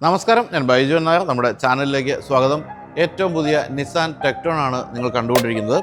നമസ്കാരം, ഞാൻ ബൈജു നായർ. നമ്മുടെ ചാനലിലേക്ക് സ്വാഗതം. ഏറ്റവും പുതിയ നിസാൻ ടെക്ട്രോൺ ആണ് നിങ്ങൾ കണ്ടുകൊണ്ടിരിക്കുന്നത്.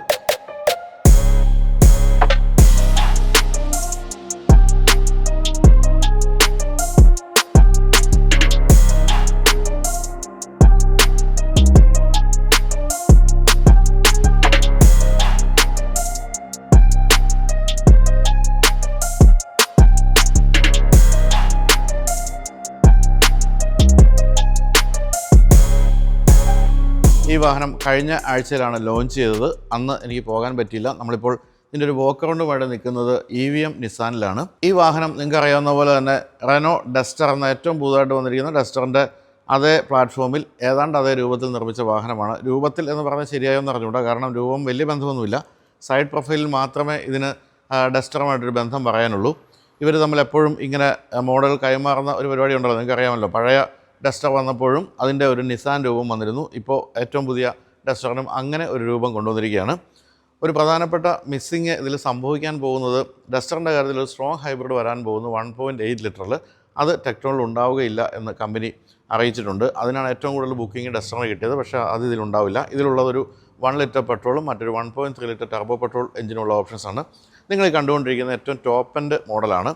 ഈ വാഹനം കഴിഞ്ഞ ആഴ്ചയിലാണ് ലോഞ്ച് ചെയ്തത്. അന്ന് എനിക്ക് പോകാൻ പറ്റിയില്ല. നമ്മളിപ്പോൾ ഇതിൻ്റെ ഒരു വോക്കറൗണ്ടുമായിട്ട് നിൽക്കുന്നത് EVM നിസാനിലാണ്. ഈ വാഹനം നിങ്ങൾക്ക് അറിയാവുന്ന പോലെ തന്നെ റെനോ ഡസ്റ്റർ എന്ന ഏറ്റവും പുതുതായിട്ട് വന്നിരിക്കുന്ന ഡസ്റ്ററിൻ്റെ അതേ പ്ലാറ്റ്ഫോമിൽ ഏതാണ്ട് അതേ രൂപത്തിൽ നിർമ്മിച്ച വാഹനമാണ്. രൂപത്തിൽ എന്ന് പറഞ്ഞാൽ ശരിയായെന്ന് അറിഞ്ഞുകൂടാ, കാരണം രൂപം വലിയ ബന്ധമൊന്നുമില്ല. സൈഡ് പ്രൊഫൈലിൽ മാത്രമേ ഇതിന് ഡസ്റ്ററുമായിട്ടൊരു ബന്ധം പറയാനുള്ളൂ. ഇവർ തമ്മിൽ എപ്പോഴും ഇങ്ങനെ മോഡൽ കൈമാറുന്ന ഒരു പരിപാടി ഉണ്ടല്ലോ, നിങ്ങൾക്ക് അറിയാമല്ലോ. പഴയ ഡസ്റ്റർ വന്നപ്പോഴും അതിൻ്റെ ഒരു നിസാൻ രൂപം വന്നിരുന്നു. ഇപ്പോൾ ഏറ്റവും പുതിയ ഡസ്റ്ററിനും അങ്ങനെ ഒരു രൂപം കൊണ്ടുവന്നിരിക്കുകയാണ്. ഒരു പ്രധാനപ്പെട്ട മിസ്സിങ് ഇതിൽ സംഭവിക്കാൻ പോകുന്നത്, ഡസ്റ്ററിൻ്റെ കാര്യത്തിൽ ഒരു സ്ട്രോങ് ഹൈബ്രിഡ് വരാൻ പോകുന്നു 1.8 ലിറ്ററിൽ. അത് ടെക്ട്രോണിൽ ഉണ്ടാവുകയില്ല എന്ന് കമ്പനി അറിയിച്ചിട്ടുണ്ട്. അതിനാണ് ഏറ്റവും കൂടുതൽ ബുക്കിംഗ് ഡസ്റ്ററിന് കിട്ടിയത്. പക്ഷേ അത് ഇതിലുണ്ടാവില്ല. ഇതിലുള്ളതൊരു 1 ലിറ്റർ പെട്രോളും മറ്റൊരു 1.3 ലിറ്റർ ടർബോ പെട്രോൾ എഞ്ചിനുള്ള ഓപ്ഷൻസാണ്. നിങ്ങൾ കണ്ടുകൊണ്ടിരിക്കുന്ന ഏറ്റവും ടോപ്പ് എൻഡ് മോഡലാണ്.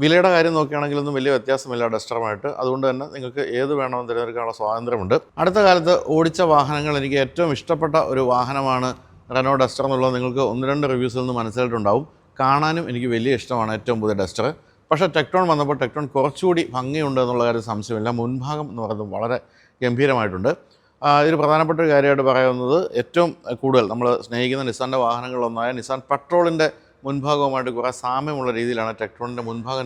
വിലയുടെ കാര്യം നോക്കുകയാണെങ്കിലൊന്നും വലിയ വ്യത്യാസമില്ല ഡസ്റ്ററുമായിട്ട്. അതുകൊണ്ട് തന്നെ നിങ്ങൾക്ക് ഏത് വേണമെന്ന് തിരഞ്ഞെടുക്കാനുള്ള സ്വാതന്ത്ര്യമുണ്ട്. അടുത്ത കാലത്ത് ഓടിച്ച വാഹനങ്ങൾ എനിക്ക് ഏറ്റവും ഇഷ്ടപ്പെട്ട ഒരു വാഹനമാണ് റെനോ ഡസ്റ്റർ എന്നുള്ളത് നിങ്ങൾക്ക് 1-2 റിവ്യൂസിൽ നിന്ന് മനസ്സിലായിട്ടുണ്ടാവും. കാണാനും എനിക്ക് വലിയ ഇഷ്ടമാണ് ഏറ്റവും പുതിയ ഡസ്റ്റർ. പക്ഷേ ടെക്ട്രോൺ വന്നപ്പോൾ ടെക്ട്രോൺ കുറച്ചുകൂടി ഭംഗിയുണ്ട് എന്നുള്ള കാര്യം സംശയമില്ല. മുൻഭാഗം എന്ന് പറയുന്നത് വളരെ ഗംഭീരമായിട്ടുണ്ട്. ഇതൊരു പ്രധാനപ്പെട്ട ഒരു കാര്യമായിട്ട് പറയുന്നത്, ഏറ്റവും കൂടുതൽ നമ്മൾ സ്നേഹിക്കുന്ന നിസാൻ്റെ വാഹനങ്ങളിലൊന്നായ നിസാൻ പെട്രോളിൻ്റെ മുൻഭാഗവുമായിട്ട് കുറേ സാമ്യമുള്ള രീതിയിലാണ് ടെക്ട്രോണിൻ്റെ മുൻഭാഗം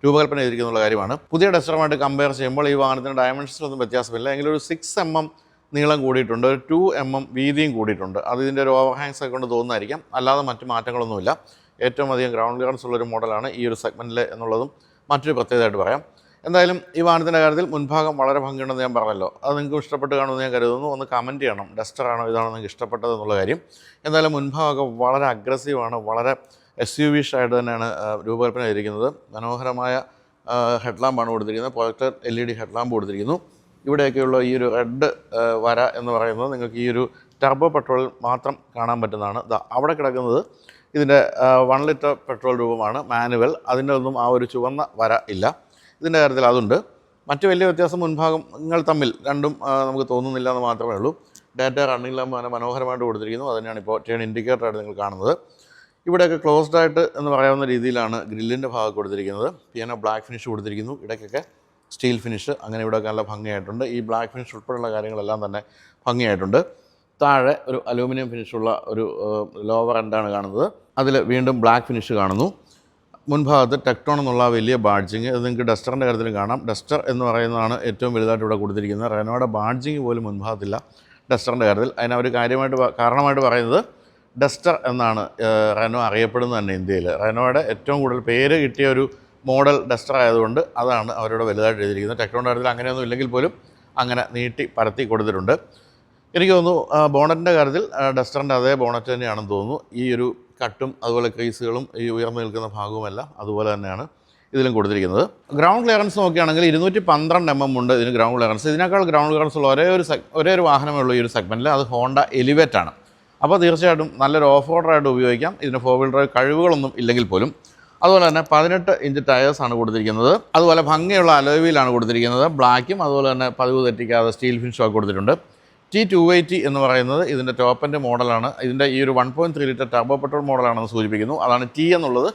രൂപകൽപ്പന ചെയ്തിരിക്കുന്ന കാര്യമാണ്. പുതിയ ഡസ്റ്ററുമായിട്ട് കമ്പയർ ചെയ്യുമ്പോൾ ഈ വാഹനത്തിൻ്റെ ഡയമെൻഷൻസിലൊന്നും വ്യത്യാസമില്ല. എങ്കിലും ഒരു 6 mm നീളം കൂടിയിട്ടുണ്ട്, ഒരു 2 mm വീതിയും കൂടിയിട്ടുണ്ട്. അത് ഇതിൻ്റെ ഒരു ഓവർഹാങ്സ് ഒക്കെ കൊണ്ട് തോന്നുന്നതായിരിക്കാം, അല്ലാതെ മറ്റു മാറ്റങ്ങളൊന്നുമില്ല. ഏറ്റവും അധികം ഗ്രൗണ്ട് ക്ലിയറൻസ് ഉള്ളൊരു മോഡലാണ് ഈ ഒരു സെഗ്മെൻറ്റിൽ എന്നുള്ളതും മറ്റൊരു പ്രത്യേകതയായിട്ട് പറയാം. എന്തായാലും ഈ വാഹനത്തിൻ്റെ കാര്യത്തിൽ മുൻഭാഗം വളരെ ഭംഗിയുണ്ടെന്ന് ഞാൻ പറഞ്ഞല്ലോ. അത് നിങ്ങൾക്ക് ഇഷ്ടപ്പെട്ട് കാണുമെന്ന് ഞാൻ കരുതുന്നു. ഒന്ന് കമൻറ്റ് ചെയ്യണം, ഡസ്റ്ററാണോ ഇതാണോ നിങ്ങൾക്ക് ഇഷ്ടപ്പെട്ടത് എന്നുള്ള കാര്യം. എന്തായാലും മുൻഭാഗമൊക്കെ വളരെ അഗ്രസീവാണ്, വളരെ SUV-ish ആയിട്ട് തന്നെയാണ് രൂപകൽപ്പന ചെയ്തിരിക്കുന്നത്. മനോഹരമായ ഹെഡ്ലാമ്പാണ് കൊടുത്തിരിക്കുന്നത്. പ്രൊജക്ടർ LED ഹെഡ്ലാമ്പ് കൊടുത്തിരിക്കുന്നു. ഇവിടെയൊക്കെയുള്ള ഈ ഒരു റെഡ് വര എന്ന് പറയുന്നത് നിങ്ങൾക്ക് ഈ ഒരു ടർബോ പെട്രോളിൽ മാത്രം കാണാൻ പറ്റുന്നതാണ്. അവിടെ കിടക്കുന്നത് ഇതിൻ്റെ 1 ലിറ്റർ പെട്രോൾ രൂപമാണ്, മാനുവൽ. അതിൻ്റെ ഒന്നും ആ ഒരു ചുവന്ന വര ഇല്ല. ഇതിൻ്റെ കാര്യത്തിൽ അതുണ്ട്. മറ്റു വലിയ വ്യത്യാസം മുൻഭാഗങ്ങൾ തമ്മിൽ രണ്ടും നമുക്ക് തോന്നുന്നില്ല എന്ന് മാത്രമേ ഉള്ളൂ. ഡാറ്റ റണ്ണിംഗ് ലാമ്പ് മനോഹരമായിട്ട് കൊടുത്തിരിക്കുന്നു. അതിനാണ് ഇപ്പോൾ ടേൺ ഇൻഡിക്കേറ്ററായിട്ട് നിങ്ങൾ കാണുന്നത്. ഇവിടെയൊക്കെ ക്ലോസ്ഡ് ആയിട്ട് എന്ന് പറയാവുന്ന രീതിയിലാണ് ഗ്രില്ലിൻ്റെ ഭാഗം കൊടുത്തിരിക്കുന്നത്. പിയാനോ ബ്ലാക്ക് ഫിനിഷ് കൊടുത്തിരിക്കുന്നു. ഇടയ്ക്കൊക്കെ സ്റ്റീൽ ഫിനിഷ്, അങ്ങനെ ഇവിടെയൊക്കെ നല്ല ഭംഗിയായിട്ടുണ്ട്. ഈ ബ്ലാക്ക് ഫിനിഷ് ഉൾപ്പെടെയുള്ള കാര്യങ്ങളെല്ലാം തന്നെ ഭംഗിയായിട്ടുണ്ട്. താഴെ ഒരു അലൂമിനിയം ഫിനിഷുള്ള ഒരു ലോവർ എൻഡാണ് കാണുന്നത്. അതിൽ വീണ്ടും ബ്ലാക്ക് ഫിനിഷ് കാണുന്നു. മുൻഭാഗത്ത് ടെക്ട്രോൺ എന്നുള്ള വലിയ ബാഡ്ജിങ്, അത് നിങ്ങൾക്ക് ഡസ്റ്ററിൻ്റെ കാര്യത്തിലും കാണാം. ഡസ്റ്റർ എന്ന് പറയുന്നതാണ് ഏറ്റവും വലുതായിട്ട് ഇവിടെ കൊടുത്തിരിക്കുന്നത്. റെനോയുടെ ബാഡ്ജിങ് പോലും മുൻഭാഗത്തില്ല ഡസ്റ്ററിൻ്റെ കാര്യത്തിൽ. അതിനവർ കാരണമായിട്ട് പറയുന്നത്, ഡസ്റ്റർ എന്നാണ് റെനോ അറിയപ്പെടുന്നത് തന്നെ ഇന്ത്യയിൽ. റെനോയുടെ ഏറ്റവും കൂടുതൽ പേര് കിട്ടിയ ഒരു മോഡൽ ഡസ്റ്റർ ആയതുകൊണ്ട് അതാണ് അവരോട് വലുതായിട്ട് എഴുതിയിരിക്കുന്നത്. ടെക്ട്രോണിൻ്റെ കാര്യത്തിൽ അങ്ങനെയൊന്നും ഇല്ലെങ്കിൽ പോലും അങ്ങനെ നീട്ടി പരത്തി കൊടുത്തിട്ടുണ്ട്. എനിക്ക് തോന്നുന്നു ബോണറ്റിൻ്റെ കാര്യത്തിൽ ഡസ്റ്ററിൻ്റെ അതേ ബോണറ്റ് തന്നെയാണെന്ന് തോന്നുന്നു. ഈ ഒരു കട്ടും അതുപോലെ ക്രീസുകളും ഈ ഉയർന്നു നിൽക്കുന്ന ഭാഗവുമെല്ലാം അതുപോലെ തന്നെയാണ് ഇതിലും കൊടുത്തിരിക്കുന്നത്. ഗ്രൗണ്ട് ക്ലിയറൻസ് നോക്കുകയാണെങ്കിൽ 212 mm ഉണ്ട് ഇതിന് ഗ്രൗണ്ട് ക്ലിയറൻസ്. ഇതിനേക്കാൾ ഗ്രൗണ്ട് ക്ലിയറൻസ് ഉള്ള ഒരേ ഒരു വാഹനമേ ഉള്ളൂ ഈ ഒരു സെഗ്മെൻറ്റിൽ. അത് ഹോണ്ട എലിവേറ്റ് ആണ്. അപ്പോൾ തീർച്ചയായിട്ടും നല്ലൊരു ഓഫ് റോഡറായിട്ട് ഉപയോഗിക്കാം. ഇതിന് 4-wheel drive കഴിവുകളൊന്നും ഇല്ലെങ്കിൽ പോലും. അതുപോലെ തന്നെ 18 ഇഞ്ച് ടയേഴ്സാണ് കൊടുത്തിരിക്കുന്നത്. അതുപോലെ ഭംഗിയുള്ള അലോയ് വീലാണ് കൊടുത്തിരിക്കുന്നത്, ബ്ലാക്കും. അതുപോലെ തന്നെ പതിവ് തെറ്റിക്കാതെ സ്റ്റീൽ ഫിനിഷൊക്കെ കൊടുത്തിട്ടുണ്ട്. T280 എന്ന് പറയുന്നത് ഇതിൻ്റെ ടോപ്പ് എൻഡ് മോഡലാണ്. ഇതിൻ്റെ ഈ ഒരു 1.3 ലിറ്റർ ടർബോ പെട്രോൾ മോഡലാണെന്ന് സൂചിപ്പിക്കുന്നു. അതാണ് T എന്നുള്ളത്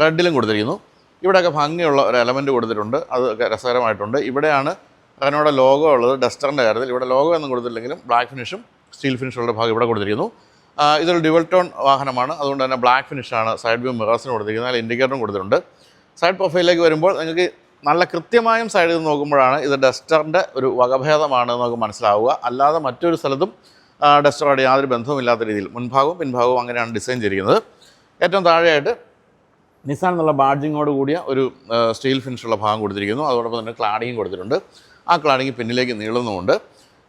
റെഡിലും കൊടുത്തിരിക്കുന്നു. ഇവിടെയൊക്കെ ഭംഗിയുള്ള ഒരു എലമെൻറ്റ് കൊടുത്തിട്ടുണ്ട്, അതൊക്കെ രസകരമായിട്ടുണ്ട്. ഇവിടെയാണ് റെനോയുടെ ലോഗോ ഉള്ളത്. ഡസ്റ്ററിൻ്റെ കാര്യത്തിൽ ഇവിടെ ലോഗോ ഒന്നും കൊടുത്തില്ലെങ്കിലും ബ്ലാക്ക് ഫിനിഷും സ്റ്റീൽ ഫിനിഷുള്ള ഭാഗം ഇവിടെ കൊടുത്തിരിക്കുന്നു. ഇതൊരു ഡ്യുവൽ ടോൺ വാഹനമാണ്, അതുകൊണ്ട് തന്നെ ബ്ലാക്ക് ഫിനിഷാണ് സൈഡ് വ്യൂ മിറേഴ്സിന് കൊടുത്തിരിക്കുന്നത്. അതിൽ ഇൻഡിക്കേറ്ററും കൊടുത്തിട്ടുണ്ട്. സൈഡ് പ്രൊഫൈലിലേക്ക് വരുമ്പോൾ നിങ്ങൾക്ക് നല്ല കൃത്യമായും സൈഡിൽ നിന്ന് നോക്കുമ്പോഴാണ് ഇത് ഡസ്റ്ററിൻ്റെ ഒരു വകഭേദമാണ് നമുക്ക് മനസ്സിലാവുക. അല്ലാതെ മറ്റൊരു സ്ഥലത്തും ഡസ്റ്ററുമായിട്ട് യാതൊരു ബന്ധവുമില്ലാത്ത രീതിയിൽ മുൻഭാഗവും പിൻഭാഗവും അങ്ങനെയാണ് ഡിസൈൻ ചെയ്തിരിക്കുന്നത്. ഏറ്റവും താഴെയായിട്ട് നിസാൻ എന്നുള്ള ബാഡ്ജിങ്ങോട് കൂടിയ ഒരു സ്റ്റീൽ ഫിനിഷുള്ള ഭാഗം കൊടുത്തിരിക്കുന്നു. അതോടൊപ്പം തന്നെ ക്ലാഡിങ് കൊടുത്തിട്ടുണ്ട്. ആ ക്ലാഡിങ് പിന്നിലേക്ക് നീളുന്നുമുണ്ട്.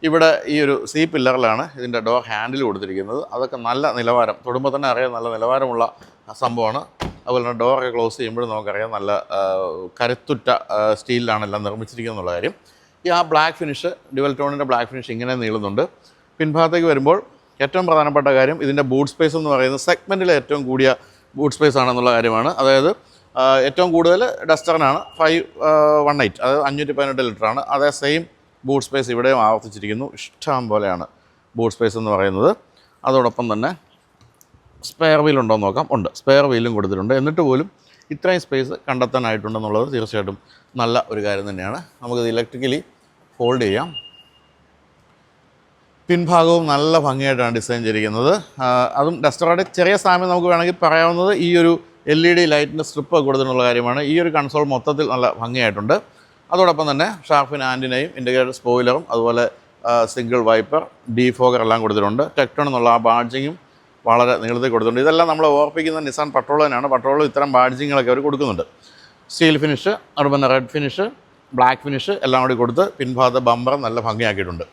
ഇവിടെ ഈ ഒരു സി പില്ലറിലാണ് ഇതിൻ്റെ ഡോർ ഹാൻഡിൽ കൊടുത്തിരിക്കുന്നത്. അതൊക്കെ നല്ല നിലവാരം, തൊടുമ്പോൾ തന്നെ അറിയാം നല്ല നിലവാരമുള്ള സംഭവമാണ്. അതുപോലെ തന്നെ ഡോറൊക്കെ ക്ലോസ് ചെയ്യുമ്പോഴും നമുക്കറിയാം നല്ല കരുത്തുറ്റ സ്റ്റീലിലാണ് എല്ലാം നിർമ്മിച്ചിരിക്കുന്നത് എന്നുള്ള കാര്യം. ഈ ആ ബ്ലാക്ക് ഫിനിഷ്, ഡ്യുവൽ ടോണിൻ്റെ ബ്ലാക്ക് ഫിനിഷ് ഇങ്ങനെ നീളുന്നുണ്ട്. പിൻഭാഗത്തേക്ക് വരുമ്പോൾ ഏറ്റവും പ്രധാനപ്പെട്ട കാര്യം ഇതിൻ്റെ ബൂട്ട് സ്പേസ് എന്ന് പറയുന്നത് സെഗ്മെൻറ്റിലെ ഏറ്റവും കൂടിയ ബൂട്ട് സ്പേസ് ആണെന്നുള്ള കാര്യമാണ്. അതായത് ഏറ്റവും കൂടുതൽ ഡസ്റ്ററിനാണ് 518, അത് 518 ലിറ്ററാണ്. അതേ സെയിം ബൂട്ട് സ്പേസ് ഇവിടെയും ആവർത്തിച്ചിരിക്കുന്നു. ഇഷ്ടം പോലെയാണ് ബൂട്ട് സ്പേസ് എന്ന് പറയുന്നത്. അതോടൊപ്പം തന്നെ സ്പെയർ വീൽ ഉണ്ടോ എന്ന് നോക്കാം. ഉണ്ട്, സ്പെയർ വീലും കൊടുത്തിട്ടുണ്ട്. എന്നിട്ട് പോലും ഇത്രയും സ്പേസ് കണ്ടെത്താനായിട്ടുണ്ടെന്നുള്ളത് തീർച്ചയായിട്ടും നല്ല ഒരു കാര്യം തന്നെയാണ്. നമുക്കിത് ഇലക്ട്രിക്കലി ഫോൾഡ് ചെയ്യാം. പിൻഭാഗവും നല്ല ഭംഗിയായിട്ടാണ് ഡിസൈൻ ചെയ്തിരിക്കുന്നത്. അതും ഡസ്റ്ററുടെ ചെറിയ സാമ്യം നമുക്ക് വേണമെങ്കിൽ പറയാവുന്നത് ഈ ഒരു LED ലൈറ്റിൻ്റെ സ്ട്രിപ്പ് കൊടുത്തിട്ടുള്ള കാര്യമാണ്. ഈ ഒരു കൺസോൾ മൊത്തത്തിൽ നല്ല ഭംഗിയായിട്ടുണ്ട്. അതോടൊപ്പം തന്നെ ഷാർപ്പിൻ ആൻറ്റിനയും ഇൻഡിക്കേറ്റർ സ്പോയിലറും അതുപോലെ സിംഗിൾ വൈപ്പർ, ഡീഫോഗർ എല്ലാം കൊടുത്തിട്ടുണ്ട്. ടെക്ടോൺ എന്നുള്ള ആ ബാഡ്ജിങ്ങും വളരെ നീളത്തിൽ കൊടുത്തിട്ടുണ്ട്. ഇതെല്ലാം നമ്മൾ ഓർപ്പിക്കുന്ന നിസാൻ പട്രോൾ തന്നെയാണ്. പട്രോളിൽ ഇത്തരം ബാഡ്ജിങ്ങളൊക്കെ അവർ കൊടുക്കുന്നുണ്ട്. സ്റ്റീൽ ഫിനിഷ്, അതുപോലെ തന്നെ റെഡ് ഫിനിഷ്, ബ്ലാക്ക് ഫിനിഷ് എല്ലാം കൂടി കൊടുത്ത് പിൻഭാഗത്തെ ബമ്പർ നല്ല ഭംഗിയാക്കിയിട്ടുണ്ട്.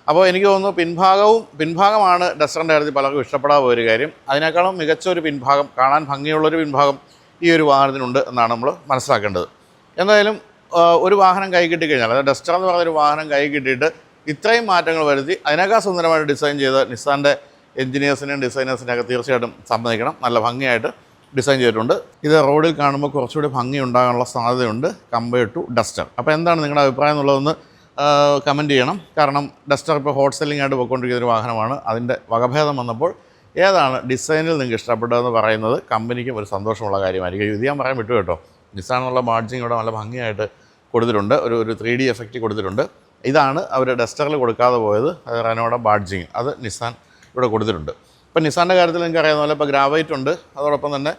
അപ്പോൾ എനിക്ക് തോന്നുന്നു പിൻഭാഗമാണ് ഡസ്റ്ററിൻ്റെ കാര്യത്തിൽ പലർക്കും ഇഷ്ടപ്പെടാൻ പോയൊരു കാര്യം. അതിനേക്കാളും മികച്ച ഒരു പിൻഭാഗം, കാണാൻ ഭംഗിയുള്ളൊരു പിൻഭാഗം ഈ ഒരു വാഹനത്തിനുണ്ട് എന്നാണ് നമ്മൾ മനസ്സിലാക്കേണ്ടത്. എന്തായാലും ഒരു വാഹനം കൈ കിട്ടിക്കഴിഞ്ഞാൽ, അതായത് ഡസ്റ്റർ എന്ന് പറഞ്ഞൊരു വാഹനം കൈ കിട്ടിയിട്ട് ഇത്രയും മാറ്റങ്ങൾ വരുത്തി അതിനേക്കാൾ സുന്ദരമായിട്ട് ഡിസൈൻ ചെയ്ത നിസാൻ്റെ എഞ്ചിനീയേഴ്സിനെയും ഡിസൈനേഴ്സിനെയൊക്കെ തീർച്ചയായിട്ടും സമ്മതിക്കണം. നല്ല ഭംഗിയായിട്ട് ഡിസൈൻ ചെയ്തിട്ടുണ്ട്. ഇത് റോഡിൽ കാണുമ്പോൾ കുറച്ചുകൂടി ഭംഗി ഉണ്ടാകാനുള്ള സാധ്യതയുണ്ട് കമ്പയർഡ് ടു ഡസ്റ്റർ. അപ്പോൾ എന്താണ് നിങ്ങളുടെ അഭിപ്രായം എന്നുള്ളതൊന്ന് കമൻറ്റ് ചെയ്യണം. കാരണം ഡസ്റ്റർ ഇപ്പോൾ ഹോട്ട് സെല്ലിംഗ് ആയിട്ട് പോയിക്കൊണ്ടിരിക്കുന്ന ഒരു വാഹനമാണ്. അതിൻ്റെ വകഭേദം വന്നപ്പോൾ ഏതാണ് ഡിസൈനിൽ നിങ്ങൾക്ക് ഇഷ്ടപ്പെട്ടതെന്ന് പറയുന്നത് കമ്പനിക്കും ഒരു സന്തോഷമുള്ള കാര്യമായിരിക്കും. ഇത് ഞാൻ പറയാൻ വിട്ടു കേട്ടോ. നിസാൻ എന്നുള്ള ബാഡ്ജിങ് ഇവിടെ നല്ല ഭംഗിയായിട്ട് കൊടുത്തിട്ടുണ്ട്. ഒരു 3D എഫക്റ്റ് കൊടുത്തിട്ടുണ്ട്. ഇതാണ് അവർ ഡസ്റ്ററിൽ കൊടുക്കാതെ പോയത്, റെനോയുടെ ബാഡ്ജിങ്. അത് നിസാൻ ഇവിടെ കൊടുത്തിട്ടുണ്ട്. ഇപ്പോൾ നിസാൻ്റെ കാര്യത്തിൽ നിങ്ങൾക്ക് അറിയാവുന്ന പോലെ ഇപ്പോൾ ഗ്രാവൈറ്റ് ഉണ്ട്, അതോടൊപ്പം തന്നെ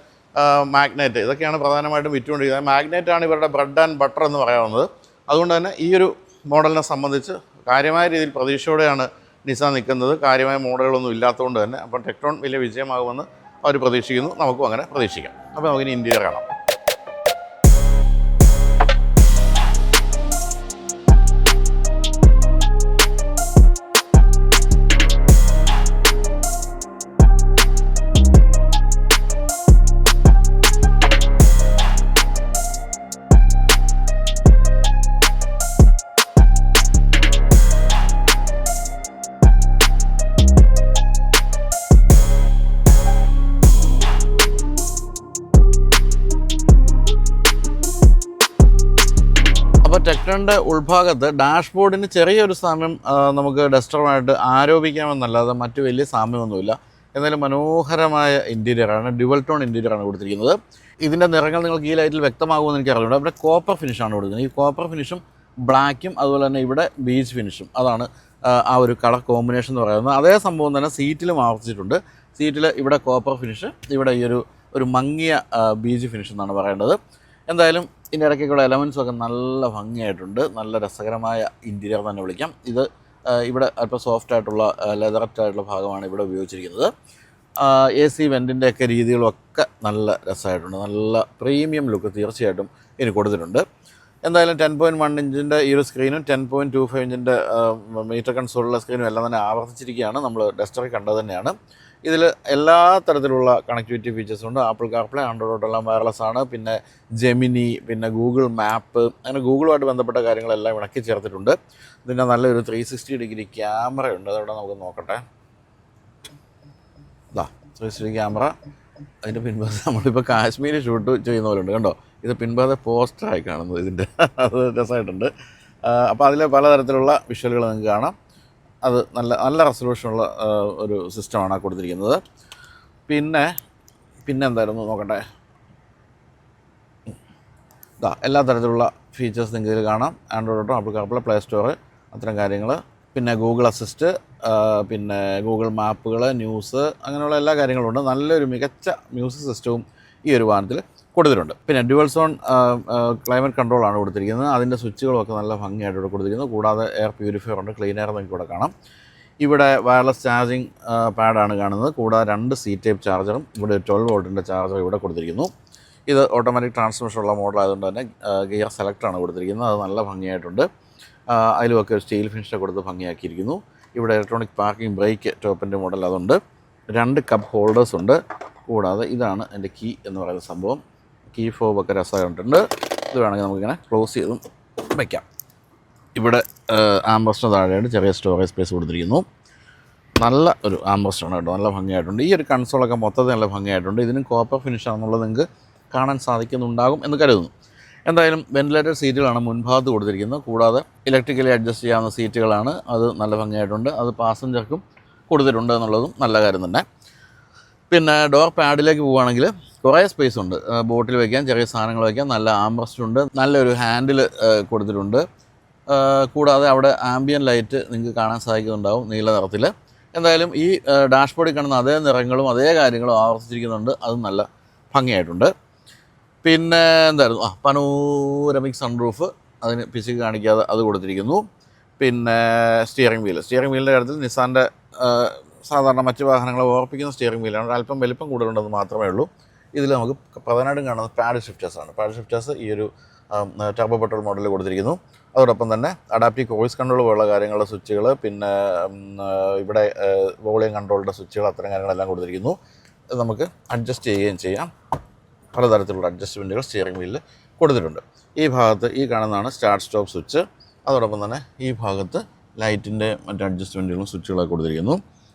മാഗ്നൈറ്റ്, ഇതൊക്കെയാണ് പ്രധാനമായിട്ടും വിറ്റുകൊണ്ടിരിക്കുന്നത്. മാഗ്നൈറ്റാണ് ഇവരുടെ ബ്രെഡ് ആൻഡ് ബട്ടർ എന്ന് പറയാവുന്നത്. അതുകൊണ്ട് തന്നെ ഈ ഒരു മോഡലിനെ സംബന്ധിച്ച് കാര്യമായ രീതിയിൽ പ്രതീക്ഷയോടെയാണ് നിസാൻ നിൽക്കുന്നത്. കാര്യമായ മോഡലുകളൊന്നും ഇല്ലാത്തതുകൊണ്ട് തന്നെ. അപ്പോൾ ടെക്ടോൺ വലിയ വിജയമാകുമെന്ന് അവർ പ്രതീക്ഷിക്കുന്നു. നമുക്കും അങ്ങനെ പ്രതീക്ഷിക്കാം. അപ്പോൾ നമുക്കിനി ഇന്റീരിയർ കാണാം. ടെക്ടോണിൻ്റെ ഉൾഭാഗത്ത് ഡാഷ്ബോർഡിന് ചെറിയൊരു സാമ്യം നമുക്ക് ഡസ്റ്ററുമായിട്ട് ആരോപിക്കാമെന്നല്ലാതെ മറ്റു വലിയ സാമ്യമൊന്നുമില്ല. എന്നാലും മനോഹരമായ ഇൻറ്റീരിയറാണ്, ഡ്യുവൽ ടോൺ ഇൻറ്റീരിയറാണ് കൊടുത്തിരിക്കുന്നത്. ഇതിൻ്റെ നിറങ്ങൾ നിങ്ങൾക്ക് ഈ ലൈറ്റിൽ വ്യക്തമാകുമെന്ന് എനിക്ക് അറിയുന്നുണ്ട്. അവിടെ കോപ്പർ ഫിനിഷാണ് കൊടുക്കുന്നത്. ഈ കോപ്പർ ഫിനിഷും ബ്ലാക്കും അതുപോലെ തന്നെ ഇവിടെ ബീച്ച് ഫിനിഷും, അതാണ് ആ ഒരു കളർ കോമ്പിനേഷൻ എന്ന് പറയുന്നത്. അതേ സംഭവം തന്നെ സീറ്റിലും ആവർത്തിച്ചിട്ടുണ്ട്. സീറ്റിൽ ഇവിടെ കോപ്പർ ഫിനിഷ്, ഇവിടെ ഈ ഒരു മങ്ങിയ ബീച്ച് ഫിനിഷ് എന്നാണ് പറയേണ്ടത്. എന്തായാലും ഇതിൻ്റെ ഇടയ്ക്കുള്ള എലമെൻസും ഒക്കെ നല്ല ഭംഗിയായിട്ടുണ്ട്. നല്ല രസകരമായ ഇൻറ്റീരിയർ തന്നെ വിളിക്കാം. ഇത് ഇവിടെ അല്പം സോഫ്റ്റ് ആയിട്ടുള്ള ലെതററ്റ് ആയിട്ടുള്ള ഭാഗമാണ് ഇവിടെ ഉപയോഗിച്ചിരിക്കുന്നത്. AC വെൻറ്റിൻ്റെയൊക്കെ രീതികളൊക്കെ നല്ല രസമായിട്ടുണ്ട്. നല്ല പ്രീമിയം ലുക്ക് തീർച്ചയായിട്ടും ഇതിന് കൊടുത്തിട്ടുണ്ട്. എന്തായാലും 10.1 ഇഞ്ചിൻ്റെ ഈ ഒരു സ്ക്രീനും 10.25 ഇഞ്ചിൻ്റെ മീറ്റർ കൺസോളുള്ള സ്ക്രീനും എല്ലാം തന്നെ ആവർത്തിച്ചിരിക്കുകയാണ്. നമ്മൾ ഡസ്റ്ററിൽ കണ്ടത് തന്നെയാണ്. ഇതിൽ എല്ലാ തരത്തിലുള്ള കണക്ടിവിറ്റി ഫീച്ചേഴ്സും ഉണ്ട്. ആപ്പിൾ കാർപ്ലേ, ആൻഡ്രോയിഡ് എല്ലാം വയർലെസ് ആണ്. പിന്നെ ജെമിനി, പിന്നെ ഗൂഗിൾ മാപ്പ്, അങ്ങനെ ഗൂഗിളുമായിട്ട് ബന്ധപ്പെട്ട കാര്യങ്ങളെല്ലാം ഇണക്കി ചേർത്തിട്ടുണ്ട്. ഇതിൻ്റെ നല്ലൊരു 360 ഡിഗ്രി ക്യാമറയുണ്ട്. അതവിടെ നമുക്ക് നോക്കട്ടെ. 360 ക്യാമറ. അതിൻ്റെ പിൻഭാഗത്ത് നമ്മളിപ്പോൾ കാശ്മീർ ഷൂട്ട് ചെയ്യുന്ന പോലെ ഉണ്ട്, കണ്ടോ. ഇത് പിൻഭാഗത്തെ പോസ്റ്ററായി കാണുന്നത് ഇതിൻ്റെ, അത് രസമായിട്ടുണ്ട്. അപ്പോൾ അതിൽ പലതരത്തിലുള്ള വിഷ്വലുകൾ നിങ്ങൾക്ക് കാണാം. അത് നല്ല റെസൊല്യൂഷനുള്ള ഒരു സിസ്റ്റമാണ് കൊടുത്തിരിക്കുന്നത്. പിന്നെ എന്തായിരുന്നു നോക്കട്ടെ. എല്ലാ തരത്തിലുള്ള ഫീച്ചേഴ്സ് നിങ്ങൾക്ക് ഇതിൽ കാണാം. Android auto, apple CarPlay, play store, അത്തരം കാര്യങ്ങൾ. പിന്നെ ഗൂഗിൾ അസിസ്റ്റ്, പിന്നെ ഗൂഗിൾ മാപ്പുകൾ, ന്യൂസ്, അങ്ങനെയുള്ള എല്ലാ കാര്യങ്ങളും ഉണ്ട്. നല്ലൊരു മികച്ച മ്യൂസിക് സിസ്റ്റവും ഈ ഒരു വാഹനത്തിൽ കൊടുത്തിട്ടുണ്ട്. പിന്നെ ഡ്യുവൽ സോൺ ക്ലൈമറ്റ് കൺട്രോളാണ് കൊടുത്തിരിക്കുന്നത്. അതിൻ്റെ സ്വിച്ചുകളൊക്കെ നല്ല ഭംഗിയായിട്ട് ഇവിടെ കൊടുത്തിരിക്കുന്നത്. കൂടാതെ എയർ പ്യൂരിഫയർ ഉണ്ട്, ക്ലീൻ എയർ നിങ്ങൾക്ക് ഇവിടെ കാണാം. ഇവിടെ വയർലെസ് ചാർജിങ് പാഡാണ് കാണുന്നത്. കൂടാതെ 2 C ടൈപ്പ് ചാർജറും ഇവിടെ 12 വോൾട്ടിൻ്റെ ചാർജർ ഇവിടെ കൊടുത്തിരിക്കുന്നു. ഇത് ഓട്ടോമാറ്റിക് ട്രാൻസ്മിഷനുള്ള മോഡലായതുകൊണ്ട് തന്നെ ഗിയർ സെലക്ടറാണ് കൊടുത്തിരിക്കുന്നത്. അത് നല്ല ഭംഗിയായിട്ടുണ്ട്. അതിലുമൊക്കെ ഒരു സ്റ്റീൽ ഫിനിഷ് കൊടുത്ത് ഭംഗിയാക്കിയിരിക്കുന്നു. ഇവിടെ ഇലക്ട്രോണിക് പാർക്കിംഗ് ബ്രേക്ക് ടോപ്പിൻ്റെ മോഡൽ അതുണ്ട്. 2 കപ്പ് ഹോൾഡേഴ്സ് ഉണ്ട്. കൂടാതെ ഇതാണ് എൻ്റെ കീ എന്ന് പറയുന്ന സംഭവം. കീ ഫോബൊക്കെ രസമായിട്ടുണ്ട്. ഇത് വേണമെങ്കിൽ നമുക്കിങ്ങനെ ക്ലോസ് ചെയ്തും വയ്ക്കാം. ഇവിടെ ആംബസ്റ്റിന് താഴെയായിട്ട് ചെറിയ സ്റ്റോറേജ് സ്പേസ് കൊടുത്തിരിക്കുന്നു. നല്ല ഒരു ആംബസ്റ്റാണ് കേട്ടോ, നല്ല ഭംഗിയായിട്ടുണ്ട്. ഈ ഒരു കൺസോളൊക്കെ മൊത്തത്തിൽ നല്ല ഭംഗിയായിട്ടുണ്ട്. ഇതിനും കോപ്പർ ഫിനിഷ് ആണെന്നുള്ളത് നിങ്ങൾക്ക് കാണാൻ സാധിക്കുന്നുണ്ടാകും എന്ന് കരുതുന്നു. എന്തായാലും വെന്റിലേറ്റഡ് സീറ്റുകളാണ് മുൻഭാഗത്ത് കൊടുത്തിരിക്കുന്നത്. കൂടാതെ ഇലക്ട്രിക്കലി അഡ്ജസ്റ്റ് ചെയ്യാവുന്ന സീറ്റുകളാണ്, അത് നല്ല ഭംഗിയായിട്ടുണ്ട്. അത് പാസഞ്ചർക്കും കൊടുത്തിട്ടുണ്ട് എന്നുള്ളതും നല്ല കാര്യം തന്നെ. പിന്നെ ഡോർ പാഡിലേക്ക് പോവുകയാണെങ്കിൽ കുറേ സ്പേസ് ഉണ്ട്. ബോട്ടിൽ വയ്ക്കാൻ, ചെറിയ സാധനങ്ങൾ വയ്ക്കാൻ നല്ല ആംബ്രസ്റ്റ് ഉണ്ട്. നല്ലൊരു ഹാൻഡിൽ കൊടുത്തിട്ടുണ്ട്. കൂടാതെ അവിടെ ആംബിയൻ ലൈറ്റ് നിങ്ങൾക്ക് കാണാൻ സാധിക്കുന്നുണ്ടാവും നീല നിറത്തിൽ. എന്തായാലും ഈ ഡാഷ്ബോർഡിൽ കാണുന്ന അതേ നിറങ്ങളും അതേ കാര്യങ്ങളും ആവർത്തിച്ചിരിക്കുന്നുണ്ട്. അതും നല്ല ഭംഗിയായിട്ടുണ്ട്. പിന്നെ എന്തായിരുന്നു, പനോരമിക് സൺറൂഫ്, അതിന് പിശുക്ക് കാണിക്കാതെ അത് കൊടുത്തിരിക്കുന്നു. പിന്നെ സ്റ്റിയറിംഗ് വീലിൻ്റെ കാര്യത്തിൽ നിസാൻ്റെ സാധാരണ മറ്റ് വാഹനങ്ങളെ ഓർപ്പിക്കുന്ന സ്റ്റിയറിംഗ് വീലാണ്. അല്പം വലിപ്പം കൂടുതലുണ്ടെന്ന് മാത്രമേ ഉള്ളൂ. ഇതിൽ നമുക്ക് പ്രധാനമായിട്ടും കാണുന്നത് പാഡ് ഷിഫ്റ്റേഴ്സാണ്. പാഡ് ഷിഫ്റ്റേഴ്സ് ഈ ഒരു ടർബോ പെട്രോൾ മോഡലിൽ കൊടുത്തിരിക്കുന്നു. അതോടൊപ്പം തന്നെ അഡാപ്റ്റീവ് വോയിസ് കൺട്രോൾ പോലുള്ള കാര്യങ്ങളുടെ സ്വിച്ചുകൾ, പിന്നെ ഇവിടെ വോളിയം കൺട്രോളിൻ്റെ സ്വിച്ചുകൾ, അത്തരം കാര്യങ്ങളെല്ലാം കൊടുത്തിരിക്കുന്നു. നമുക്ക് അഡ്ജസ്റ്റ് ചെയ്യുകയും ചെയ്യാം. പലതരത്തിലുള്ള അഡ്ജസ്റ്റ്മെൻറ്റുകൾ സ്റ്റിയറിംഗ് വീലിൽ കൊടുത്തിട്ടുണ്ട്. ഈ ഭാഗത്ത് ഈ കാണുന്നതാണ് സ്റ്റാർട്ട് സ്റ്റോപ്പ് സ്വിച്ച്. അതോടൊപ്പം തന്നെ ഈ ഭാഗത്ത് ലൈറ്റിൻ്റെ മറ്റ് അഡ്ജസ്റ്റ്മെൻറ്റുകളും സ്വിച്ചുകളൊക്കെ കൊടുത്തിരിക്കുന്നു.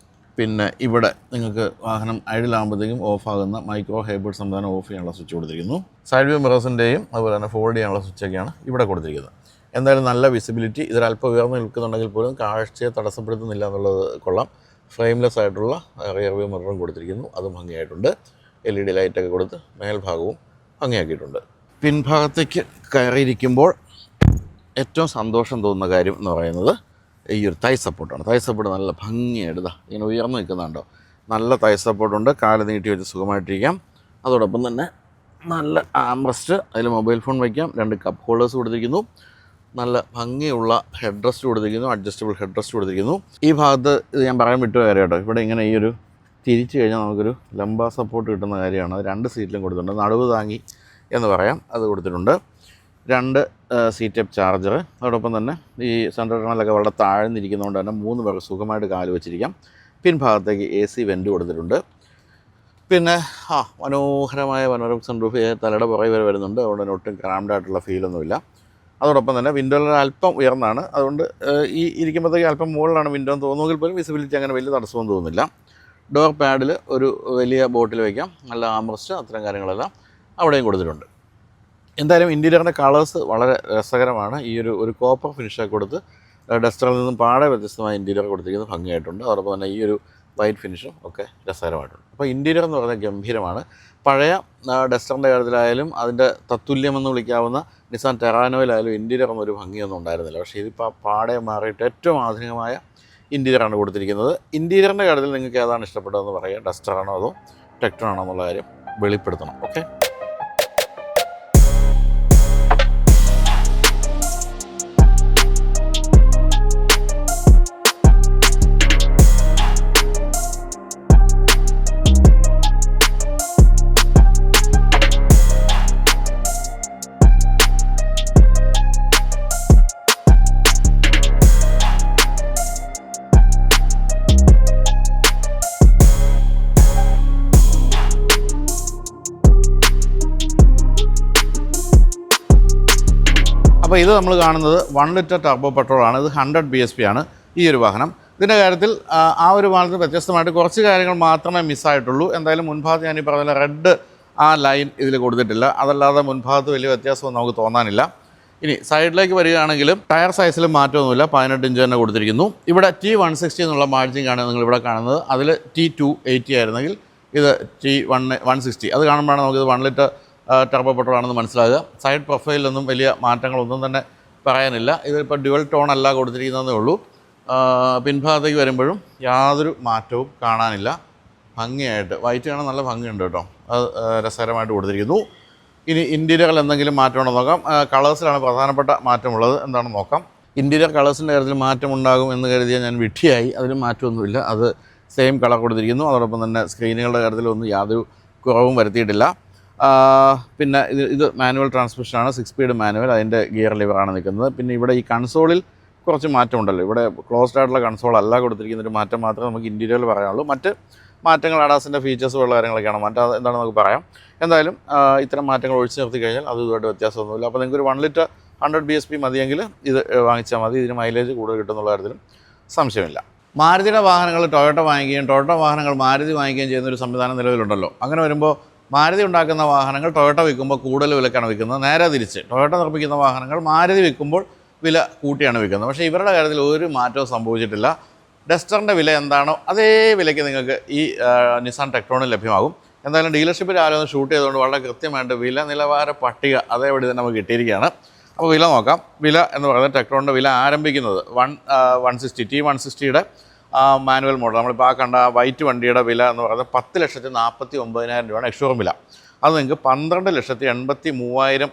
പിന്നെ ഇവിടെ നിങ്ങൾക്ക് വാഹനം ഐഡിലാകുമ്പോഴത്തേക്കും ഓഫാകുന്ന മൈക്രോ ഹൈബ്രിഡ് സംവിധാനം ഓഫ് ചെയ്യാനുള്ള സ്വിച്ച് കൊടുത്തിരിക്കുന്നു. സൈഡ് വ്യൂ മിറേഴ്സിൻ്റെയും അതുപോലെ തന്നെ ഫോൾഡ് ചെയ്യാനുള്ള സ്വിച്ചൊക്കെയാണ് ഇവിടെ കൊടുത്തിരിക്കുന്നത്. എന്തായാലും നല്ല വിസിബിലിറ്റി, ഇതിലല്പം ഉയർന്നു നിൽക്കുന്നുണ്ടെങ്കിൽ പോലും കാഴ്ചയെ തടസ്സപ്പെടുത്തുന്നില്ല എന്നുള്ളത് കൊള്ളാം. ഫ്രെയിംലെസ് ആയിട്ടുള്ള റിയർ വ്യൂ മിററും കൊടുത്തിരിക്കുന്നു, അതും ഭംഗിയായിട്ടുണ്ട്. LED ലൈറ്റൊക്കെ കൊടുത്ത് മേൽഭാഗവും ഭംഗിയാക്കിയിട്ടുണ്ട്. പിൻഭാഗത്തേക്ക് കയറിയിരിക്കുമ്പോൾ ഏറ്റവും സന്തോഷം തോന്നുന്ന കാര്യം എന്ന് പറയുന്നത് ഈ ഒരു തൈ സപ്പോർട്ടാണ്. തൈ സപ്പോർട്ട് നല്ല ഭംഗിയായിട്ട് ഇങ്ങനെ ഉയർന്നു നിൽക്കുന്നുണ്ടോ, നല്ല തൈ സപ്പോർട്ടുണ്ട്. കാല് നീട്ടി വെച്ച് സുഖമായിട്ടിരിക്കാം. അതോടൊപ്പം തന്നെ നല്ല ആംബ്രസ്റ്റ്, അതിൽ മൊബൈൽ ഫോൺ വയ്ക്കാം. 2 കപ്പ് ഹോൾഡേഴ്സ് കൊടുത്തിരിക്കുന്നു. നല്ല ഭംഗിയുള്ള ഹെഡ് റെസ്റ്റ് കൊടുത്തിരിക്കുന്നു, അഡ്ജസ്റ്റബിൾ ഹെഡ് റെസ്റ്റ് കൊടുത്തിരിക്കുന്നു. ഈ ഭാഗത്ത് ഇത് ഞാൻ പറയാൻ വിട്ടു കാര്യം കേട്ടോ, ഇവിടെ ഇങ്ങനെ ഈ ഒരു തിരിച്ചു കഴിഞ്ഞാൽ നമുക്കൊരു ലംബ സപ്പോർട്ട് കിട്ടുന്ന കാര്യമാണ്. അത് 2 സീറ്റിലും കൊടുത്തിട്ടുണ്ട്. നടുവ് താങ്ങി എന്ന് പറയാം, അത് കൊടുത്തിട്ടുണ്ട്. 2 C-type ചാർജർ. അതോടൊപ്പം തന്നെ ഈ സെൻട്രൽ ടണലൊക്കെ വളരെ താഴ്ന്നിരിക്കുന്നതുകൊണ്ട് തന്നെ 3 പേർക്ക് സുഖമായിട്ട് കാല് വെച്ചിരിക്കാം. പിൻഭാഗത്തേക്ക് AC വെൻറ്റ് കൊടുത്തിട്ടുണ്ട്. പിന്നെ മനോഹരമായ പനോരമിക് സൺറൂഫ് തലയുടെ പുറകെ വരെ വരുന്നുണ്ട്. അതുകൊണ്ട് തന്നെ ഒട്ടും ക്രാംഡ് ആയിട്ടുള്ള ഫീലൊന്നുമില്ല. അതോടൊപ്പം തന്നെ വിൻഡോയിൽ അല്പം ഉയർന്നാണ്, അതുകൊണ്ട് ഈ ഇരിക്കുമ്പോഴത്തേക്ക് അല്പം മുകളിലാണ് വിൻഡോ എന്ന് തോന്നുമെങ്കിൽ പോലും വിസിബിലിറ്റി അങ്ങനെ വലിയ തടസ്സമൊന്നും തോന്നുന്നില്ല. ഡോർ പാഡിൽ ഒരു വലിയ ബോട്ടിൽ വയ്ക്കാം, നല്ല ആംബ്രസ്റ്റ്, അത്തരം കാര്യങ്ങളെല്ലാം അവിടെയും കൊടുത്തിട്ടുണ്ട്. എന്തായാലും ഇൻറ്റീരിയറിൻ്റെ കളേഴ്സ് വളരെ രസകരമാണ്. ഈ ഒരു കോപ്പർ ഫിനിഷൊക്കെ കൊടുത്ത് ഡസ്റ്ററിൽ നിന്നും പാടെ വ്യത്യസ്തമായ ഇൻറ്റീരിയർ കൊടുത്തിരിക്കുന്നത് ഭംഗിയായിട്ടുണ്ട്. അതോടൊപ്പം തന്നെ ഈ ഒരു വൈറ്റ് ഫിനിഷും ഒക്കെ രസകരമായിട്ടുണ്ട്. അപ്പോൾ ഇൻറ്റീരിയർ എന്ന് പറയുന്നത് ഗംഭീരമാണ്. പഴയ ഡസ്റ്ററിൻ്റെ കാര്യത്തിലായാലും അതിൻ്റെ തത്തുല്യമെന്ന് വിളിക്കാവുന്ന നിസാൻ ടെറാനോയിലായാലും ഇൻറ്റീരിയർ എന്നൊരു ഭംഗിയൊന്നും ഉണ്ടായിരുന്നില്ല. പക്ഷേ ഇതിപ്പോൾ പാടെ മാറിയിട്ട് ഏറ്റവും ആധുനികമായ ഇൻറ്റീരിയറാണ് കൊടുത്തിരിക്കുന്നത്. ഇൻറ്റീരിയറിൻ്റെ കാര്യത്തിൽ നിങ്ങൾക്ക് ഏതാണ് ഇഷ്ടപ്പെട്ടതെന്ന് പറയുക, ഡസ്റ്ററാണോ അതോ ടെക്ട്രോൺ ആണോ എന്നുള്ള കാര്യം വെളിപ്പെടുത്തണം. ഓക്കെ. അപ്പോൾ ഇത് നമ്മൾ കാണുന്നത് 1 ലിറ്റർ ടർബോ പെട്രോളാണ്. ഇത് 100 BSP ആണ് ഈ ഒരു വാഹനം. ഇതിൻ്റെ കാര്യത്തിൽ ആ ഒരു വാഹനത്തിൽ വ്യത്യസ്തമായിട്ട് കുറച്ച് കാര്യങ്ങൾ മാത്രമേ മിസ്സായിട്ടുള്ളൂ. എന്തായാലും മുൻഭാഗത്ത് ഞാൻ ഈ പറഞ്ഞ റെഡ് ആ ലൈൻ ഇതിൽ കൊടുത്തിട്ടില്ല. അതല്ലാതെ മുൻഭാഗത്ത് വലിയ വ്യത്യാസമൊന്നും നമുക്ക് തോന്നാനില്ല. ഇനി സൈഡിലേക്ക് വരികയാണെങ്കിലും ടയർ സൈസിൽ മാറ്റമൊന്നുമില്ല, 18 ഇഞ്ച് തന്നെ കൊടുത്തിരിക്കുന്നു. ഇവിടെ T160 എന്നുള്ള മാർജിൻ ആണ് നിങ്ങളിവിടെ കാണുന്നത്. അതിൽ T280 ആയിരുന്നെങ്കിൽ ഇത് T160. അത് കാണുമ്പോഴാണ് നമുക്കിത് 1 ലിറ്റർ ടർബോ പെട്രോൾ ആണെന്ന് മനസ്സിലാകുക. സൈഡ് പ്രൊഫൈലിലൊന്നും വലിയ മാറ്റങ്ങളൊന്നും തന്നെ പറയാനില്ല. ഇതിപ്പോൾ ഡ്യുവൽ ടോൺ അല്ല കൊടുത്തിരിക്കുന്നതേ ഉള്ളൂ. പിൻഭാഗത്തേക്ക് വരുമ്പോഴും യാതൊരു മാറ്റവും കാണാനില്ല. ഭംഗിയായിട്ട് വൈറ്റ് കാണാൻ നല്ല ഭംഗിയുണ്ട് കേട്ടോ, അത് രസകരമായിട്ട് കൊടുത്തിരിക്കുന്നു. ഇനി ഇൻറ്റീരിയറിൽ എന്തെങ്കിലും മാറ്റമുണ്ടോ നോക്കാം. കളേഴ്സിലാണ് പ്രധാനപ്പെട്ട മാറ്റമുള്ളത്, എന്താണെന്ന് നോക്കാം. ഇൻറ്റീരിയർ കളേഴ്സിൻ്റെ കാര്യത്തിൽ മാറ്റമുണ്ടാകും എന്ന് കരുതിയാൽ ഞാൻ വിഡ്ഢിയായി. അതിന് മാറ്റമൊന്നുമില്ല, അത് സെയിം കളർ കൊടുത്തിരിക്കുന്നു. അതോടൊപ്പം തന്നെ സ്ക്രീനുകളുടെ കാര്യത്തിലൊന്നും യാതൊരു കുറവും വരുത്തിയിട്ടില്ല. പിന്നെ ഇത് മാനുവൽ ട്രാൻസ്മിഷനാണ്, 6 സ്പീഡ് മാനുവൽ. അതിൻ്റെ ഗിയർ ലിവറാണ് നിൽക്കുന്നത്. പിന്നെ ഇവിടെ ഈ കൺസോളിൽ കുറച്ച് മാറ്റമുണ്ടല്ലോ. ഇവിടെ ക്ലോസ്ഡ് ആയിട്ടുള്ള കൺസോൾ അല്ല കൊടുത്തിരിക്കുന്ന ഒരു മാറ്റം മാത്രമേ നമുക്ക് ഇൻറ്റീരിയറിൽ പറയാനുള്ളൂ. മറ്റ് മാറ്റങ്ങൾ അഡാസിൻ്റെ ഫീച്ചേഴ്സ് ഉള്ള കാര്യങ്ങളൊക്കെയാണ്. മറ്റത് എന്താണെന്ന് നമുക്ക് പറയാം. എന്തായാലും ഇത്തരം മാറ്റങ്ങൾ ഒഴിച്ചു നിർത്തി കഴിഞ്ഞാൽ അത് ഇതുമായിട്ട് വ്യത്യാസമൊന്നുമില്ല. അപ്പോൾ നിങ്ങൾക്ക് ഒരു 1 ലിറ്റർ 100 BSP മതിയെങ്കിൽ ഇത് വാങ്ങിച്ചാൽ മതി. ഇതിന് മൈലേജ് കൂടുതൽ കിട്ടുന്നുള്ള കാര്യത്തിലും സംശയമില്ല. മാരുതിയുടെ വാഹനങ്ങൾ ടൊയോട്ട വാങ്ങിക്കുകയും ടൊയോട്ട വാഹനങ്ങൾ മാരുതി വാങ്ങിക്കുകയും ചെയ്യുന്നൊരു സംവിധാനം നിലവിലുണ്ടല്ലോ. അങ്ങനെ വരുമ്പോൾ മാരുതി ഉണ്ടാക്കുന്ന വാഹനങ്ങൾ ടൊയോട്ട വിൽക്കുമ്പോൾ കൂടുതൽ വിലക്കാണ് വിൽക്കുന്നത്. നേരെ തിരിച്ച് ടൊയോട്ട നിർമ്മിക്കുന്ന വാഹനങ്ങൾ മാരുതി വിൽക്കുമ്പോൾ വില കൂട്ടിയാണ് വിൽക്കുന്നത്. പക്ഷേ ഇവരുടെ കാര്യത്തിൽ ഒരു മാറ്റവും സംഭവിച്ചിട്ടില്ല. ഡസ്റ്ററിൻ്റെ വില എന്താണോ അതേ വിലയ്ക്ക് നിങ്ങൾക്ക് ഈ നിസാൻ ടെക്ട്രോണിൽ ലഭ്യമാകും. എന്തായാലും ഡീലർഷിപ്പിൽ രാവിലെ ഒന്ന് ഷൂട്ട് ചെയ്തുകൊണ്ട് വളരെ കൃത്യമായിട്ട് വില നിലവാര പട്ടിക അതേപടി തന്നെ നമുക്ക് കിട്ടിയിരിക്കുകയാണ്. അപ്പോൾ വില നോക്കാം. വില എന്ന് പറയുന്നത് ടെക്ട്രോണിൻ്റെ വില ആരംഭിക്കുന്നത് 160 T160യുടെ മാനുവൽ മോഡൽ, നമ്മളിപ്പോൾ ആ കണ്ട വൈറ്റ് വണ്ടിയുടെ വില എന്ന് പറയുന്നത് 10,49,000 രൂപയാണ് എക്സ്ഷോറൂം വില. അത് നിങ്ങൾക്ക് 12,83,000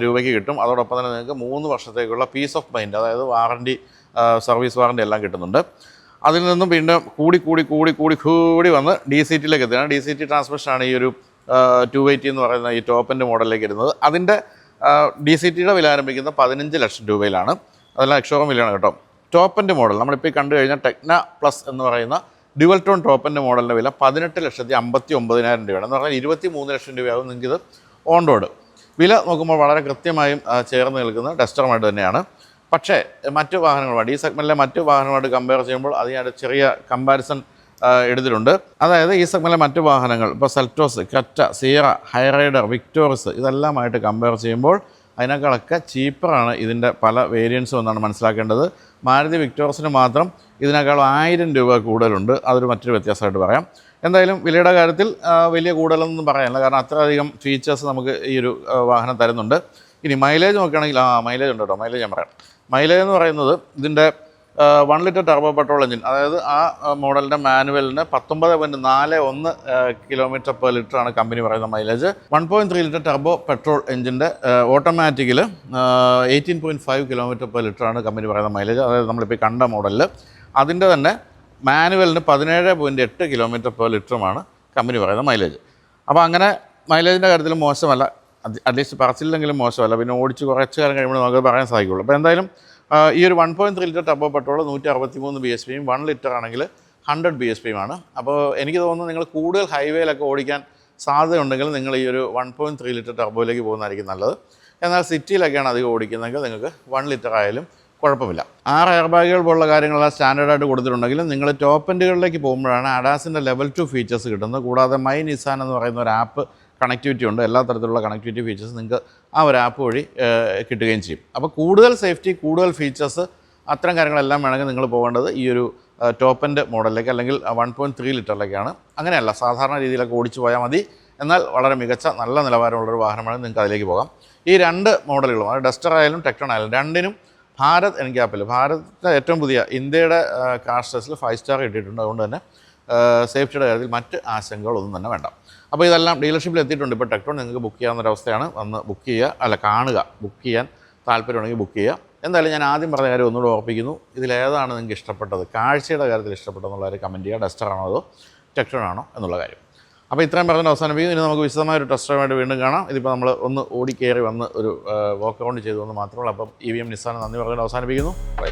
രൂപയ്ക്ക് കിട്ടും. അതോടൊപ്പം തന്നെ നിങ്ങൾക്ക് 3 വർഷത്തേക്കുള്ള പീസ് ഓഫ് മൈൻഡ്, അതായത് വാറണ്ടി, സർവീസ് വാറണ്ടി എല്ലാം കിട്ടുന്നുണ്ട്. അതിൽ നിന്നും പിന്നെ കൂടി വന്ന് DCT എത്തുകയാണ്. DCT ട്രാൻസ്മിഷനാണ് ഈ ഒരു 280 എന്ന് പറയുന്ന ഈ ടോപ്പിൻ്റെ മോഡലിലേക്ക് വരുന്നത്. അതിൻ്റെ DCTയുടെ വില ആരംഭിക്കുന്നത് 15 ലക്ഷം രൂപയിലാണ്. അതെല്ലാം എക്സ്ഷോറൂം വിലയാണ് കേട്ടോ. ടോപ്പിൻ്റെ മോഡൽ നമ്മളിപ്പോൾ കണ്ടു കഴിഞ്ഞാൽ ടെക്ന പ്ലസ് എന്ന് പറയുന്ന ഡ്യുവൽ ടോൺ ടോപ്പിൻ്റെ മോഡലിൻ്റെ വില 18,59,000 രൂപയാണ്. എന്ന് പറഞ്ഞാൽ 23 ലക്ഷം രൂപയാകും നിങ്ങൾക്കിത് ഓൺ റോഡ്. വില നോക്കുമ്പോൾ വളരെ കൃത്യമായും ചേർന്ന് നിൽക്കുന്ന ഡസ്റ്ററുമായിട്ട് തന്നെയാണ്. പക്ഷേ മറ്റു വാഹനങ്ങളുമായിട്ട് ഈ സെഗ്മെൻറ്റിലെ മറ്റു വാഹനങ്ങളുമായിട്ട് കമ്പയർ ചെയ്യുമ്പോൾ അതിനൊരു ചെറിയ കമ്പാരിസൺ എടുത്തിട്ടുണ്ട്. അതായത് ഈ സെഗ്മെൻറ്റിലെ മറ്റു വാഹനങ്ങൾ ഇപ്പോൾ Seltos, Creta, Sierra, Hyryder, Victoris ഇതെല്ലാമായിട്ട് കമ്പയർ ചെയ്യുമ്പോൾ അതിനേക്കാളൊക്കെ ചീപ്പറാണ് ഇതിൻ്റെ പല വേരിയൻസും എന്നാണ് മനസ്സിലാക്കേണ്ടത്. മാരുതി വിക്ടോറിസിന് മാത്രം ഇതിനേക്കാൾ 1000 രൂപ കൂടുതലുണ്ട്. അതൊരു മറ്റൊരു വ്യത്യാസമായിട്ട് പറയാം. എന്തായാലും വിലയുടെ കാര്യത്തിൽ വലിയ കൂടുതലൊന്നും പറയാനില്ല, കാരണം അത്രയധികം ഫീച്ചേഴ്സ് നമുക്ക് ഈ ഒരു വാഹനം തരുന്നുണ്ട്. ഇനി മൈലേജ് നോക്കുകയാണെങ്കിൽ മൈലേജ് ഉണ്ട് കേട്ടോ. മൈലേജ് ഞാൻ പറയാം. മൈലേജ് എന്ന് പറയുന്നത് ഇതിൻ്റെ 1 ലിറ്റർ ടർബോ പെട്രോൾ എഞ്ചിൻ, അതായത് ആ മോഡലിൻ്റെ മാനുവലിന് 19.41 km/ലിറ്ററാണ് കമ്പനി പറയുന്ന മൈലേജ്. 1.3 ലിറ്റർ ടർബോ പെട്രോൾ എഞ്ചിൻ്റെ ഓട്ടോമാറ്റിക്കിൽ 18.5 km/ലിറ്ററാണ് കമ്പനി പറയുന്ന മൈലേജ്. അതായത് നമ്മളിപ്പോൾ കണ്ട മോഡലിൽ അതിൻ്റെ തന്നെ മാനുവലിന് 17.8 km/ലിറ്ററുമാണ് കമ്പനി പറയുന്ന മൈലേജ്. അപ്പോൾ അങ്ങനെ മൈലേജിൻ്റെ കാര്യത്തിൽ മോശമല്ല, അറ്റ്ലീസ്റ്റ് പറച്ചില്ലെങ്കിലും മോശമല്ല. പിന്നെ ഓടിച്ച് കുറച്ച് കാലം കഴിയുമ്പോൾ നമുക്ക് പറയാൻ സാധിക്കുള്ളൂ. അപ്പോൾ എന്തായാലും ഈ ഒരു 1.3 ലിറ്റർ ടർബോ പെട്രോൾ 163 BSPയും 1 ലിറ്റർ ആണെങ്കിൽ 100 BSPയുമാണ്. അപ്പോൾ എനിക്ക് തോന്നുന്നു നിങ്ങൾ കൂടുതൽ ഹൈവേയിലൊക്കെ ഓടിക്കാൻ സാധ്യതയുണ്ടെങ്കിൽ നിങ്ങൾ ഈ ഒരു 1.3 ലിറ്റർ ടർബോയിലേക്ക് പോകുന്നതായിരിക്കും നല്ലത്. എന്നാൽ സിറ്റിയിലൊക്കെയാണ് അധികം ഓടിക്കുന്നതെങ്കിൽ നിങ്ങൾക്ക് 1 ലിറ്റർ ആയാലും കുഴപ്പമില്ല. 6 എയർ ബാഗുകൾ പോലുള്ള കാര്യങ്ങളെല്ലാം സ്റ്റാൻഡേർഡായിട്ട് കൊടുത്തിട്ടുണ്ടെങ്കിലും നിങ്ങൾ ടോപ്പ് എൻഡുകളിലേക്ക് പോകുമ്പോഴാണ് അഡാസിൻ്റെ ലെവൽ 2 ഫീച്ചേഴ്സ് കിട്ടുന്നത്. കൂടാതെ മൈ നിസാൻ എന്ന് പറയുന്ന ഒരു ആപ്പ് കണക്ടിവിറ്റി ഉണ്ട്. എല്ലാ തരത്തിലുള്ള കണക്ടിവിറ്റി ഫീച്ചേഴ്സ് നിങ്ങൾക്ക് ആ ഒരു ആപ്പ് വഴി കിട്ടുകയും ചെയ്യും. അപ്പോൾ കൂടുതൽ സേഫ്റ്റി, കൂടുതൽ ഫീച്ചേഴ്സ്, അത്തരം കാര്യങ്ങളെല്ലാം വേണമെങ്കിൽ നിങ്ങൾ പോകേണ്ടത് ഈ ഒരു ടോപ്പ് എൻഡ് മോഡലിലേക്ക് അല്ലെങ്കിൽ 1.3 ലിറ്ററിലേക്കാണ്. അങ്ങനെയല്ല, സാധാരണ രീതിയിലൊക്കെ ഓടിച്ചു പോയാൽ മതി. എന്നാൽ വളരെ മികച്ച നല്ല നിലവാരമുള്ളൊരു വാഹനമാണ്, നിങ്ങൾക്ക് അതിലേക്ക് പോകാം. ഈ 2 മോഡലുകളും, അത് ഡസ്റ്റർ ആയാലും ടെക്ട്രോൺ ആയാലും, രണ്ടിനും ഭാരത് എൻക്യാപ്പിൽ, ഭാരതത്തിൻ്റെ ഏറ്റവും പുതിയ ഇന്ത്യയുടെ കാർ ടെസ്റ്റിൽ 5 സ്റ്റാർ കിട്ടിയിട്ടുണ്ട്. അതുകൊണ്ട് തന്നെ സേഫ്റ്റിയുടെ കാര്യത്തിൽ മറ്റ് ആശങ്കകളൊന്നും തന്നെ വേണ്ട. അപ്പോൾ ഇതെല്ലാം ഡീലർഷിപ്പിൽ എത്തിയിട്ടുണ്ട്. ഇപ്പോൾ ടെക്ട്രോൺ നിങ്ങൾക്ക് ബുക്ക് ചെയ്യാവുന്നൊരവസ്ഥയാണ്. വന്ന് ബുക്ക് ചെയ്യുക, കാണുക, ബുക്ക് ചെയ്യാൻ താല്പര്യമുണ്ടെങ്കിൽ ബുക്ക് ചെയ്യുക. എന്തായാലും ഞാൻ ആദ്യം പറഞ്ഞ കാര്യം ഒന്നുകൂടെ ഓർപ്പിക്കുന്നു. ഇതിലേതാണ് നിങ്ങൾക്ക് ഇഷ്ടപ്പെട്ടത്, കാഴ്ചയുടെ കാര്യത്തിൽ ഇഷ്ടപ്പെട്ടതെന്നുള്ള കാര്യം കമൻറ്റ് ചെയ്യുക. ഡസ്റ്ററാണോ അതോ ടെക്ട്രോൺ ആണോ എന്നുള്ള കാര്യം. അപ്പോൾ ഇത്രയും പറഞ്ഞ് അവസാനിപ്പിക്കും. ഇനി നമുക്ക് വിശദമായൊരു ടെസ്റ്റ് ഡ്രൈവായിട്ട് വീണ്ടും കാണാം. ഇതിപ്പോൾ നമ്മൾ ഒന്ന് ഓടിക്കയറി വന്ന് ഒരു വാക്ക് അറൗണ്ട് ചെയ്തു എന്ന് മാത്രമേ ഉള്ളൂ. അപ്പം EVM നിസാൻ നന്ദി പറഞ്ഞ് അവസാനിപ്പിക്കുന്നു. ബൈ.